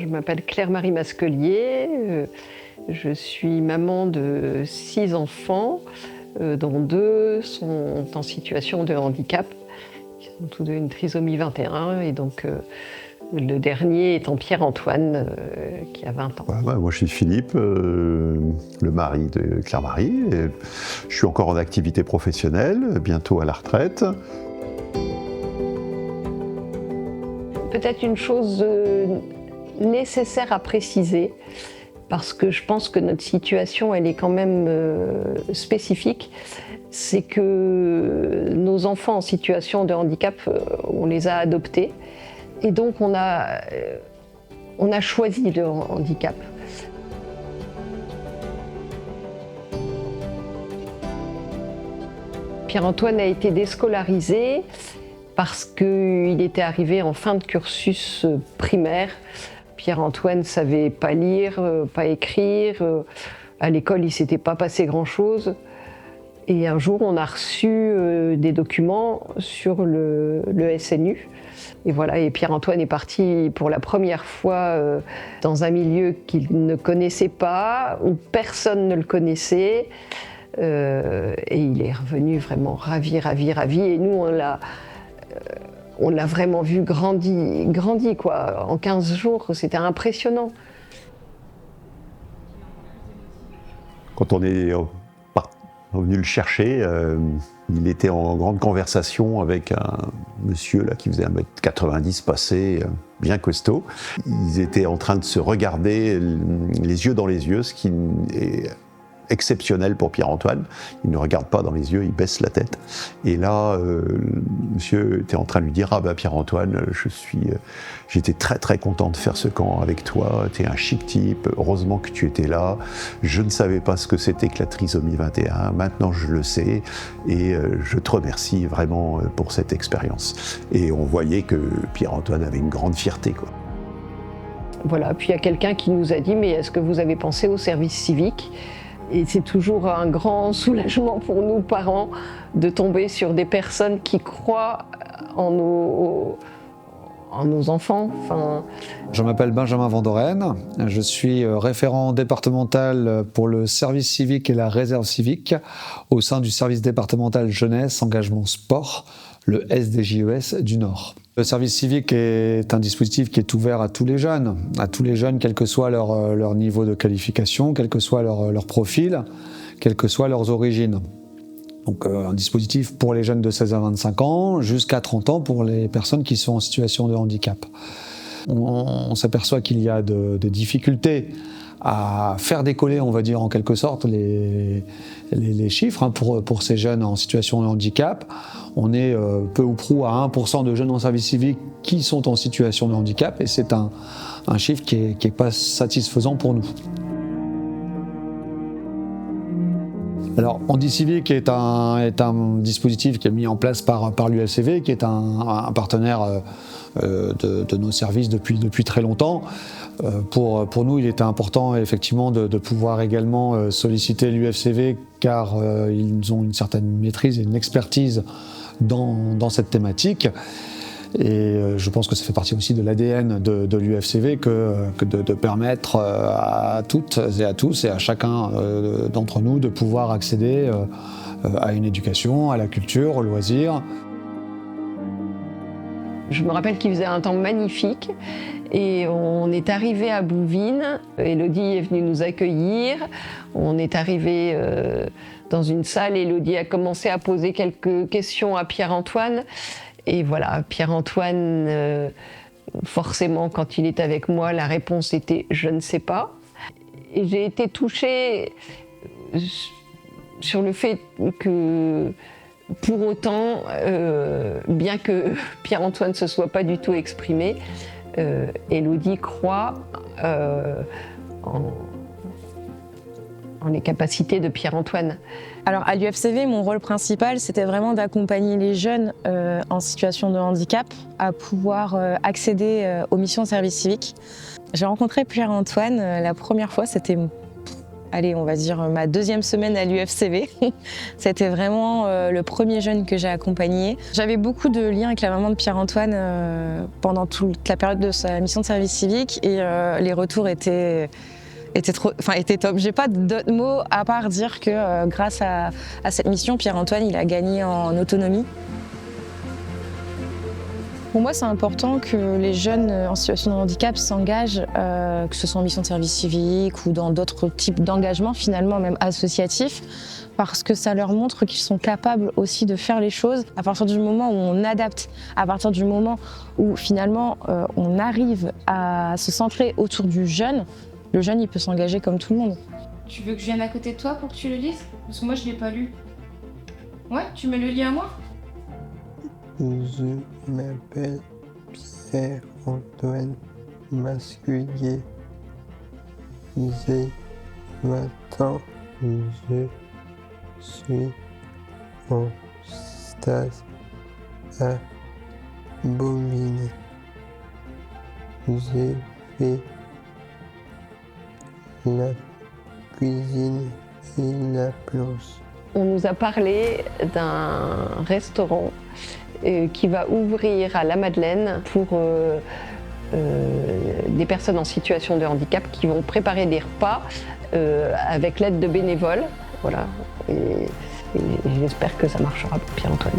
Je m'appelle Claire-Marie Masquelier, je suis maman de 6 enfants, dont 2 sont en situation de handicap. Ils ont tous deux une trisomie 21 et donc le dernier étant Pierre-Antoine qui a 20 ans. Moi je suis Philippe, le mari de Claire-Marie. Je suis encore en activité professionnelle, bientôt à la retraite. Peut-être une chose nécessaire à préciser, parce que je pense que notre situation elle est quand même spécifique, c'est que nos enfants en situation de handicap, on les a adoptés et donc on a choisi le handicap. Pierre-Antoine a été déscolarisé parce qu'il était arrivé en fin de cursus primaire. Pierre-Antoine ne savait pas lire, pas écrire. À l'école, il ne s'était pas passé grand-chose. Et un jour, on a reçu des documents sur le SNU. Et voilà, et Pierre-Antoine est parti pour la première fois dans un milieu qu'il ne connaissait pas, où personne ne le connaissait. Et il est revenu vraiment ravi. Et nous, on l'a vraiment vu grandi quoi. En 15 jours, c'était impressionnant. Quand on est venu le chercher, il était en grande conversation avec un monsieur là, qui faisait 1m90 passé, bien costaud. Ils étaient en train de se regarder les yeux dans les yeux, ce qui est exceptionnel pour Pierre-Antoine. Il ne regarde pas dans les yeux, il baisse la tête. Et là, le monsieur était en train de lui dire « Ah ben Pierre-Antoine, j'étais très très content de faire ce camp avec toi, tu es un chic type, heureusement que tu étais là, je ne savais pas ce que c'était que la trisomie 21, maintenant je le sais, et je te remercie vraiment pour cette expérience. » Et on voyait que Pierre-Antoine avait une grande fierté, quoi. Voilà, puis il y a quelqu'un qui nous a dit « Mais est-ce que vous avez pensé au service civique ?» Et c'est toujours un grand soulagement pour nous, parents, de tomber sur des personnes qui croient en nos enfants. Je m'appelle Benjamin Vandoren, je suis référent départemental pour le service civique et la réserve civique au sein du service départemental jeunesse, engagement sport, le SDJES du Nord. Le service civique est un dispositif qui est ouvert à tous les jeunes, quel que soit leur niveau de qualification, quel que soit leur profil, quelles que soient leurs origines. Donc un dispositif pour les jeunes de 16 à 25 ans, jusqu'à 30 ans pour les personnes qui sont en situation de handicap. On s'aperçoit qu'il y a des difficultés à faire décoller, on va dire en quelque sorte, les chiffres pour ces jeunes en situation de handicap. On est peu ou prou à 1% de jeunes en service civique qui sont en situation de handicap et c'est un chiffre qui est pas satisfaisant pour nous. Alors, Handicivic est un dispositif qui est mis en place par l'UFCV, qui est un partenaire de nos services depuis très longtemps. Pour nous, il était important effectivement de pouvoir également solliciter l'UFCV car ils ont une certaine maîtrise et une expertise dans cette thématique. Et je pense que ça fait partie aussi de l'ADN de l'UFCV que de permettre à toutes et à tous et à chacun d'entre nous de pouvoir accéder à une éducation, à la culture, aux loisirs. Je me rappelle qu'il faisait un temps magnifique et on est arrivé à Bouvines. Élodie est venue nous accueillir. On est arrivé dans une salle. Élodie a commencé à poser quelques questions à Pierre-Antoine. Et voilà, Pierre-Antoine, forcément, quand il est avec moi, la réponse était « je ne sais pas ». Et j'ai été touchée sur le fait que, pour autant, bien que Pierre-Antoine ne se soit pas du tout exprimé, Élodie croit en les capacités de Pierre-Antoine. Alors à l'UFCV, mon rôle principal, c'était vraiment d'accompagner les jeunes en situation de handicap à pouvoir accéder aux missions de service civique. J'ai rencontré Pierre-Antoine la première fois, c'était allez, on va dire ma 2e semaine à l'UFCV. C'était vraiment le premier jeune que j'ai accompagné. J'avais beaucoup de liens avec la maman de Pierre-Antoine pendant toute la période de sa mission de service civique et les retours étaient top. J'ai pas d'autres mots à part dire que grâce à cette mission, Pierre-Antoine, il a gagné en autonomie. Pour moi, c'est important que les jeunes en situation de handicap s'engagent, que ce soit en mission de service civique ou dans d'autres types d'engagements, finalement même associatifs, parce que ça leur montre qu'ils sont capables aussi de faire les choses à partir du moment où on adapte, à partir du moment où finalement on arrive à se centrer autour du jeune. Le jeune, il peut s'engager comme tout le monde. Tu veux que je vienne à côté de toi pour que tu le lises? Parce que moi, je l'ai pas lu. Ouais, tu me le lis à moi? Je m'appelle Pierre-Antoine Masculier. J'ai 20 ans. Je suis en stage à Bobigny. J'ai fait la cuisine et la planche. On nous a parlé d'un restaurant qui va ouvrir à la Madeleine pour des personnes en situation de handicap qui vont préparer des repas avec l'aide de bénévoles. Voilà. Et j'espère que ça marchera pour Pierre-Antoine.